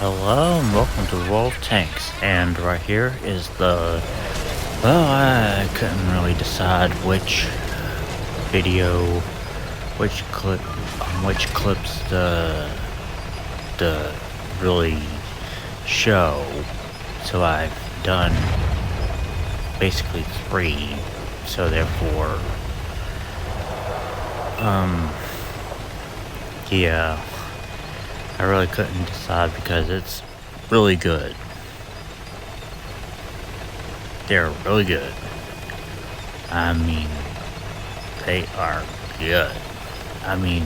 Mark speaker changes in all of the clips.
Speaker 1: Hello and welcome to World of Tanks, and right here is I couldn't really decide which video, which clips to really show, so I've done basically 3, so therefore, yeah. I really couldn't decide because it's really good. They're really good. I mean, they are good. I mean,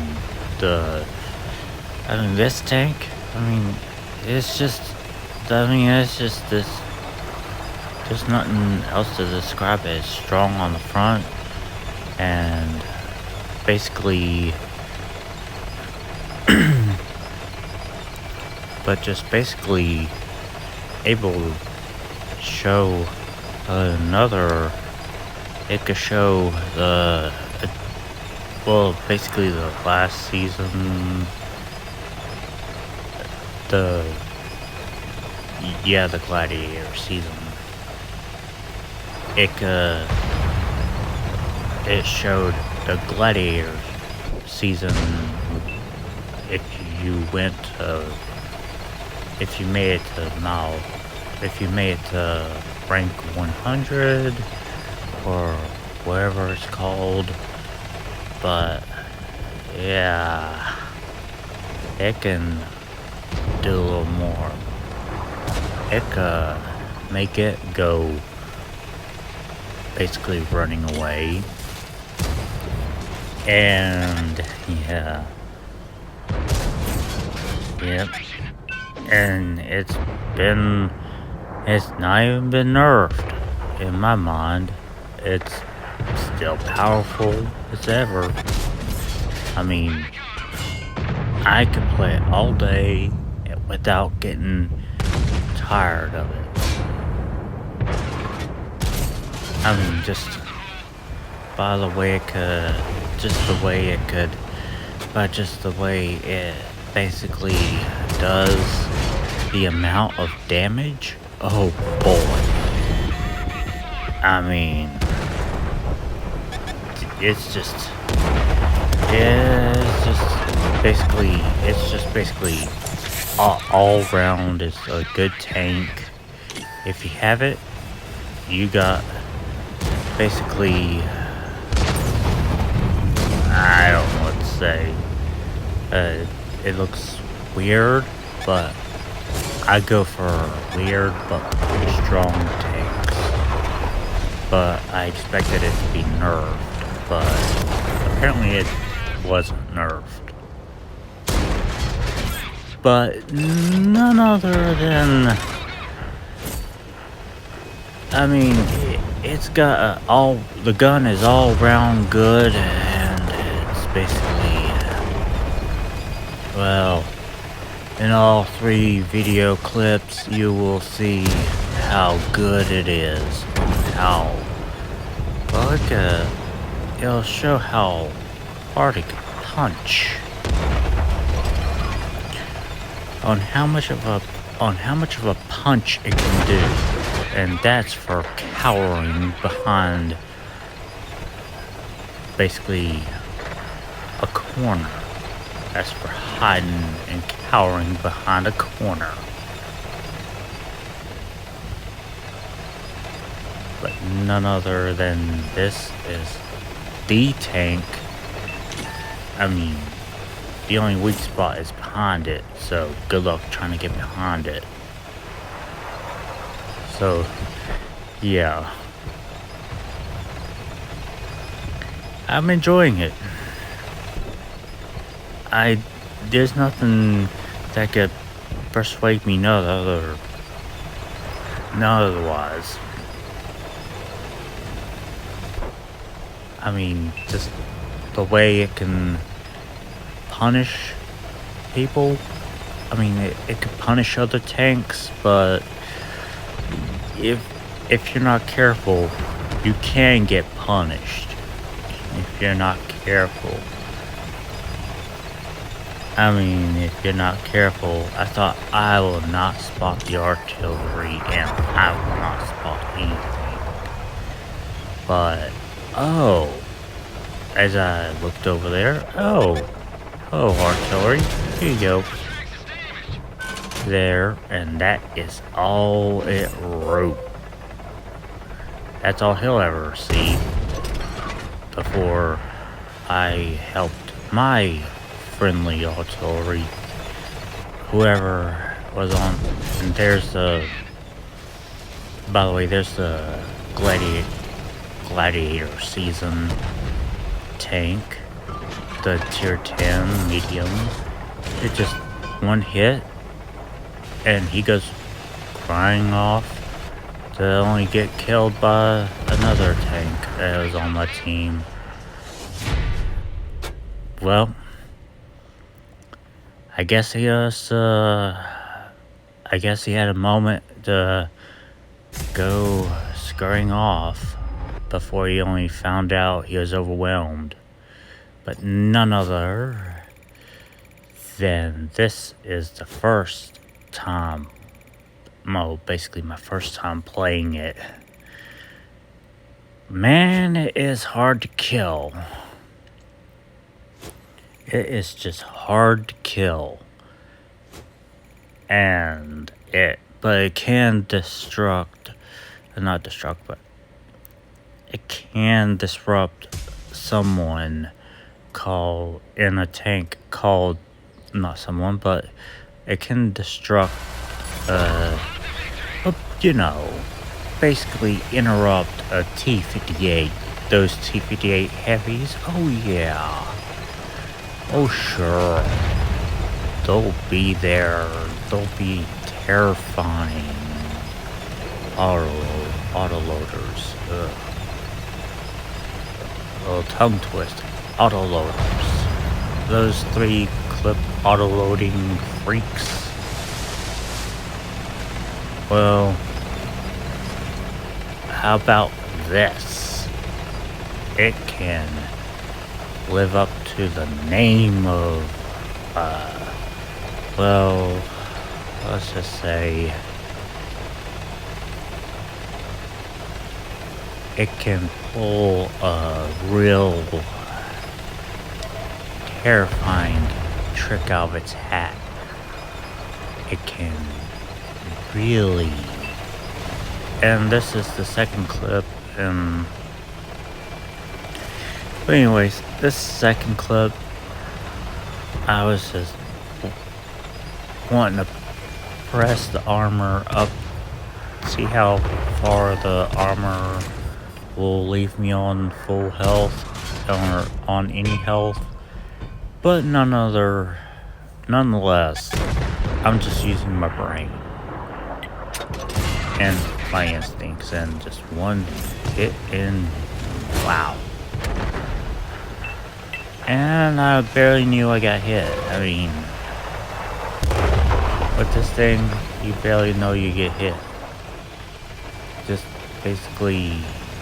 Speaker 1: this tank, it's just this, there's nothing else to describe it. It's strong on the front and basically but just basically able to show it could show basically the last season, the Gladiator season. It showed the Gladiator season if you made it to rank 100 or whatever it's called, but yeah, it can do a little more. It could make it go basically running away, and yep. And it's not even been nerfed. In my mind, it's still powerful as ever. I mean, I could play it all day without getting tired of it. I mean, just the way it basically does the amount of damage. Oh boy. I mean, it's just basically all round is a good tank. If you have it, you got basically, I don't know what to say. It looks weird, but I go for weird but strong tanks. But I expected it to be nerfed, but apparently it wasn't nerfed. But none other than, I mean, it's got the gun is all round good, and it's basically, well, in all 3 video clips, you will see how good it is. It'll show how hard it can punch. On how much of a punch it can do. And that's for cowering behind basically a corner. That's for hiding and cowering behind a corner. But none other than this is the tank. I mean, the only weak spot is behind it, so good luck trying to get behind it. So, yeah. I'm enjoying it. There's nothing that could persuade me otherwise. I mean, just the way it can punish people. I mean, it can punish other tanks, but if you're not careful, you can get punished. If you're not careful. I mean, if you're not careful, I thought I will not spot the artillery and I will not spot anything. But, oh, as I looked over there, oh, artillery, here you go. There, and that is all it wrote. That's all he'll ever see before I helped my friendly artillery, whoever was on. And there's the, by the way, there's the gladiator season tank, the tier 10 medium. It just one hit and he goes crying off to only get killed by another tank that was on my team. Well, I guess he was, I guess he had a moment to go scurrying off before he only found out he was overwhelmed. But none other than this is the first time, well, basically my first time playing it. Man, it is hard to kill. It is just hard to kill. And but it can but it can disrupt someone called in a tank called, not someone, but it can destruct, basically interrupt a T-58. Those T-58 heavies, oh yeah. Oh sure. They'll be there. They'll be terrifying. Autoloaders. Little tongue twist. Autoloaders. Those 3-clip autoloading freaks. Well, how about this? It can live up to the name of, well, let's just say it can pull a real terrifying trick out of its hat. It can really, and this is the second clip, and but anyways, this second clip, I was just wanting to press the armor up, see how far the armor will leave me on full health or on any health, but nonetheless, I'm just using my brain and my instincts, and just one hit and wow. And I barely knew I got hit. I mean, with this thing, you barely know you get hit.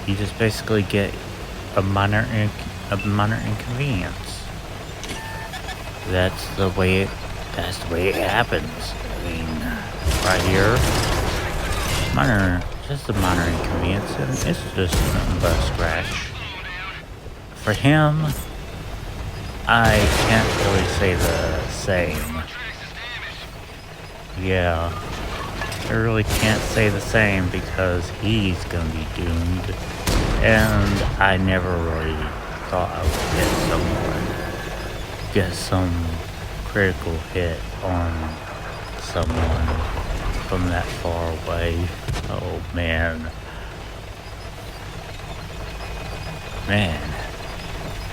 Speaker 1: You just basically get a minor inconvenience. That's the way it happens. I mean, right here, just a minor inconvenience, and it's just nothing but a scratch. For him, I can't really say the same. Yeah, I really can't say the same because he's gonna be doomed. And I never really thought I would get some critical hit on someone from that far away. Oh man.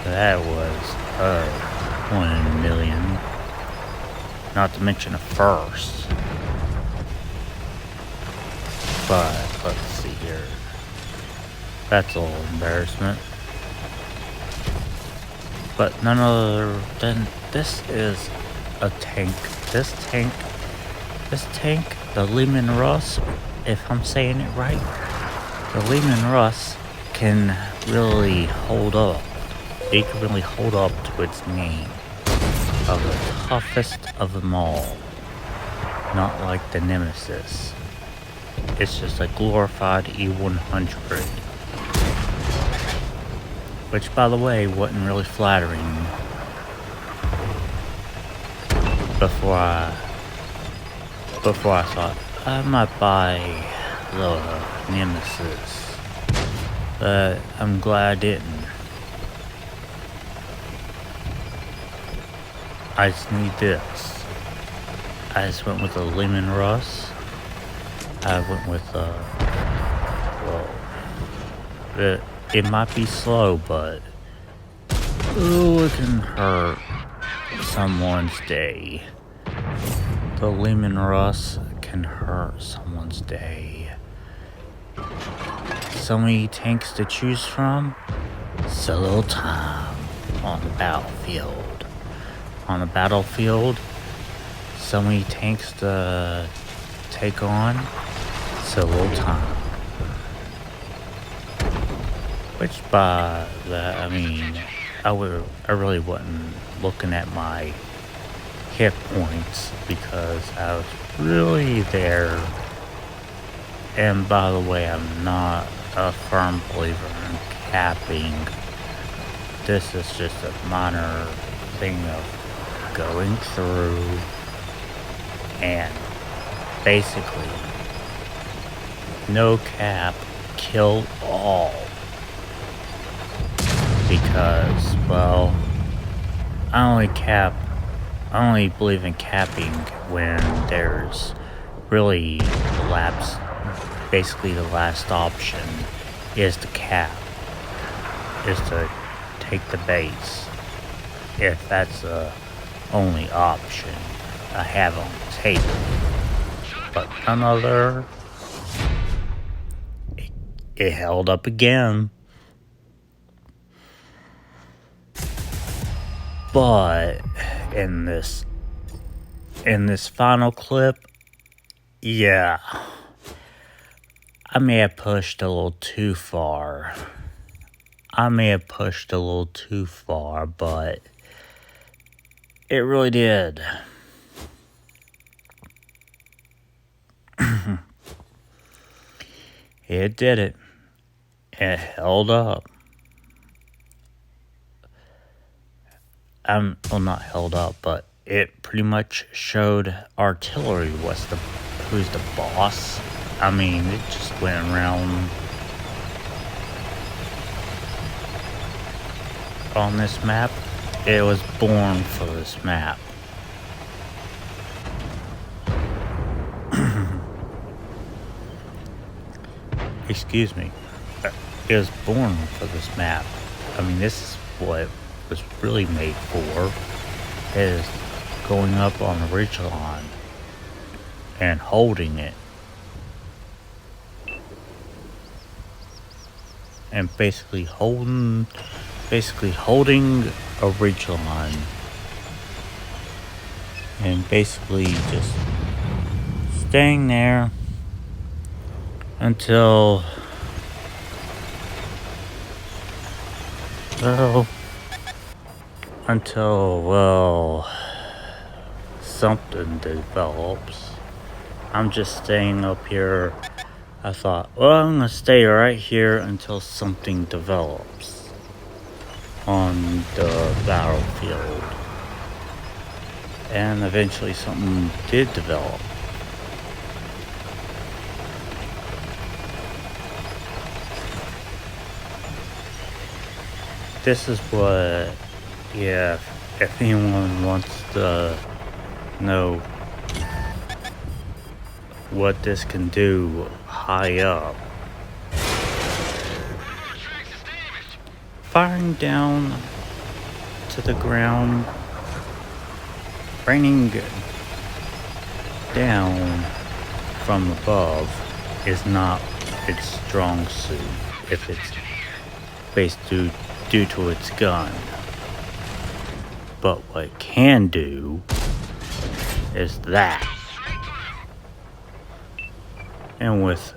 Speaker 1: That was 1 in a million. Not to mention a first. But let's see here. That's a little embarrassment. But none other than this is a tank. This tank, the Leman Russ, if I'm saying it right, the Leman Russ can really hold up. It can really hold up to its name. of the toughest of them all. Not like the Nemesis. It's just a glorified E100. Which, by the way, wasn't really flattering before I thought I might buy the Nemesis. But I'm glad I didn't. I just need this. I just went with the Leman Russ. I went with well, it might be slow, but ooh, it can hurt someone's day. The Leman Russ can hurt someone's day. So many tanks to choose from, so little time on the battlefield. On the battlefield, so many tanks to take on, so little time. Which by that, I mean, I really wasn't looking at my hit points because I was really there. And by the way, I'm not a firm believer in capping. This is just a minor thing of going through and basically no cap, kill all. Because, well, I only believe in capping when there's really lapse. Basically, the last option is to cap, is to take the base. If that's the only option I have on the table. But another, it held up again. But in this final clip, yeah, I may have pushed a little too far. But it really did. It did it. It held up. Well, not held up, but it pretty much showed artillery who's the boss. I mean, it just went around on this map. It was born for this map. Excuse me. It was born for this map. I mean, this is what it was really made for, is going up on the ridgeline and holding it. And basically holding a ridgeline. And basically just staying there until, something develops. I'm just staying up here. I thought, well, I'm gonna stay right here until something develops on the battlefield. And eventually something did develop. This is what, yeah, if anyone wants to know what this can do high up. Firing down to the ground, raining down from above is not its strong suit if it's based due to its gun. But what it can do is that. And with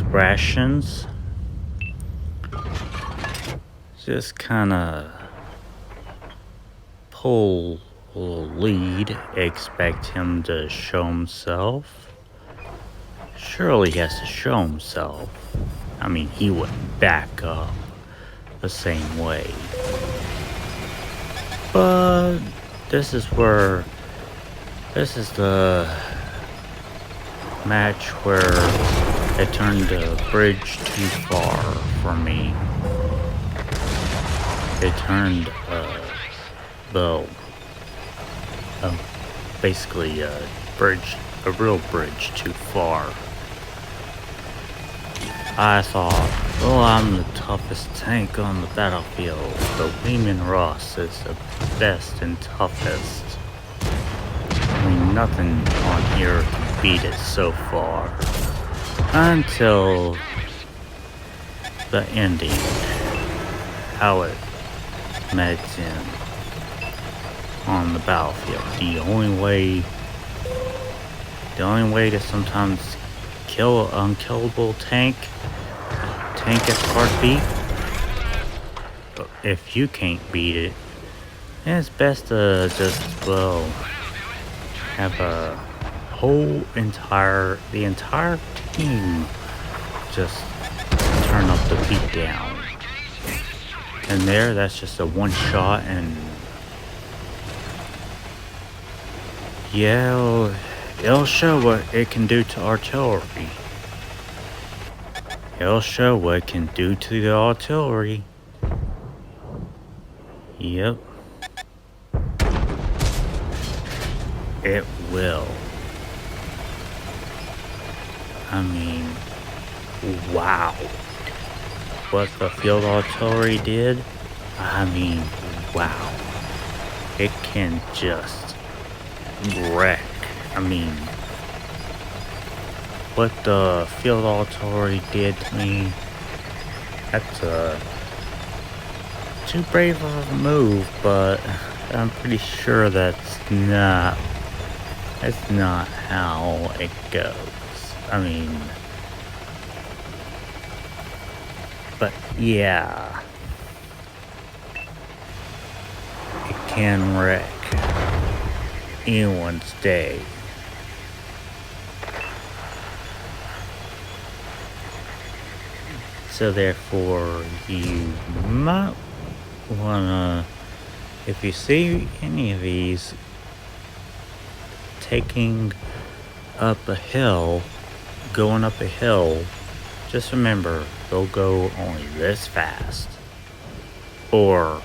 Speaker 1: rations, just kind of whole lead expect him to show himself? Surely he has to show himself. I mean, he wouldn't back up the same way. But this is the match where it turned the bridge too far for me. It turned basically a real bridge too far. I thought, oh, I'm the toughest tank on the battlefield. The Leman Russ is the best and toughest. I mean, nothing on here can beat it so far. Until the ending. How it meds in on the battlefield. The only way to sometimes kill an unkillable tank gets hard to beat. But if you can't beat it, then it's best to just, well, have the entire team just turn up the beat down. And that's just a one shot, and yeah, it'll show what it can do to artillery. It'll show what it can do to the artillery. Yep. It will. I mean, wow. What the field artillery did, I mean, wow. It can just wreck. I mean, what the field artillery did to me, that's too brave of a move, but I'm pretty sure that's not how it goes. I mean, but yeah, it can wreck anyone's day. So therefore, you might wanna, if you see any of these taking up a hill, going up a hill, just remember, they'll go only this fast. Or,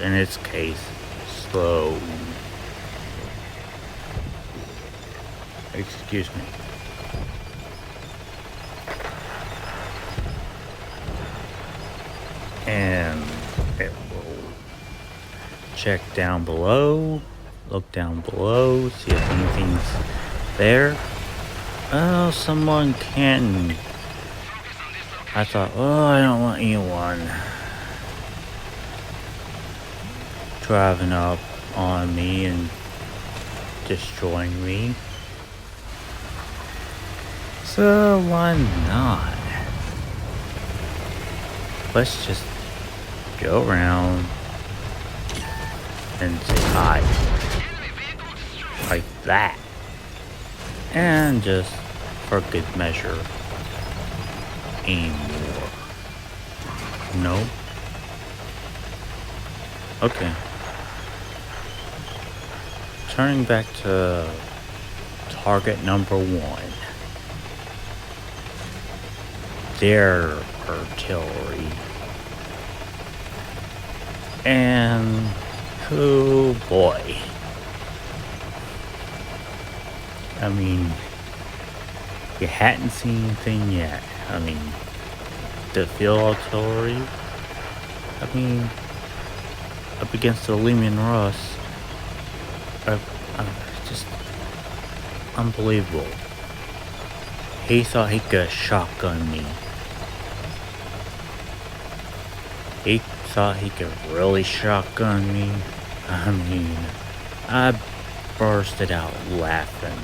Speaker 1: in its case, slow. Excuse me. And it will check down below, look down below, see if anything's there. Oh, someone can. I thought, oh, I don't want anyone driving up on me and destroying me. So why not? Let's just go around and say hi. Like that. And just, for good measure, aim more. No? Okay. Turning back to target number 1. Their artillery. And, oh boy. I mean, you hadn't seen anything yet. I mean, the field artillery, I mean, up against the Leman Russ, just unbelievable. He thought he could shotgun me. He thought he could really shotgun me. I mean, I bursted out laughing.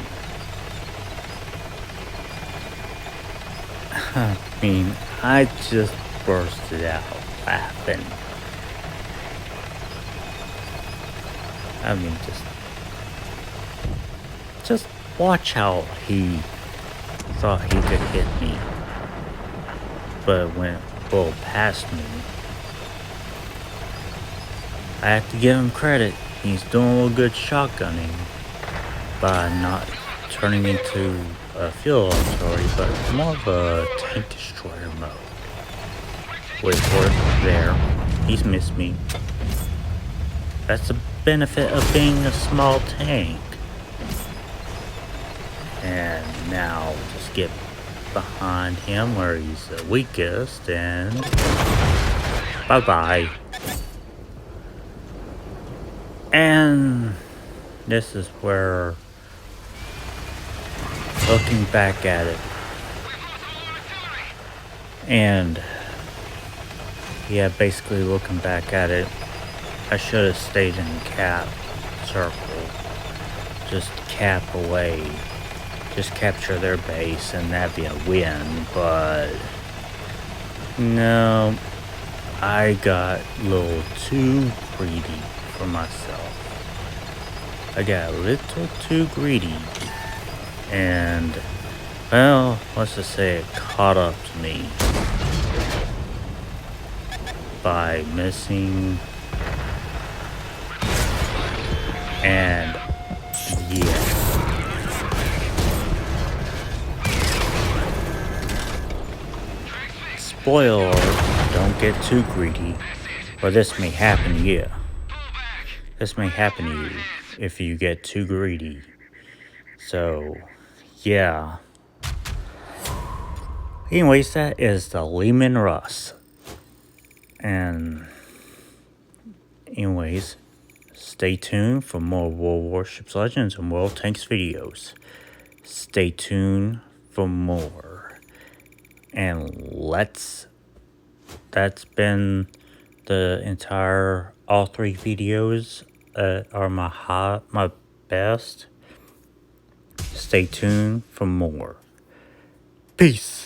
Speaker 1: I mean, I just bursted out laughing. I mean, just watch how he thought he could hit me, but went well past me. I have to give him credit. He's doing a little good shotgunning by not turning into a field artillery, but more of a tank destroyer mode. Wait for it. There. He's missed me. That's the benefit of being a small tank. And now just get behind him where he's the weakest and bye-bye. And this is where, looking back at it, and yeah, basically looking back at it, I should have stayed in cap circle, just cap away, just capture their base, and that'd be a win. But no, I got a little too greedy for myself. I got a little too greedy, and well, let's just say it caught up to me by missing. And yeah, spoiler, don't get too greedy, or this may happen to you. This may happen to you if you get too greedy. So, yeah. Anyways, that is the Leman Russ. And anyways, stay tuned for more World Warships Legends and World Tanks videos. Stay tuned for more. And that's been the entire, all 3 videos are my best. Stay tuned for more. Peace.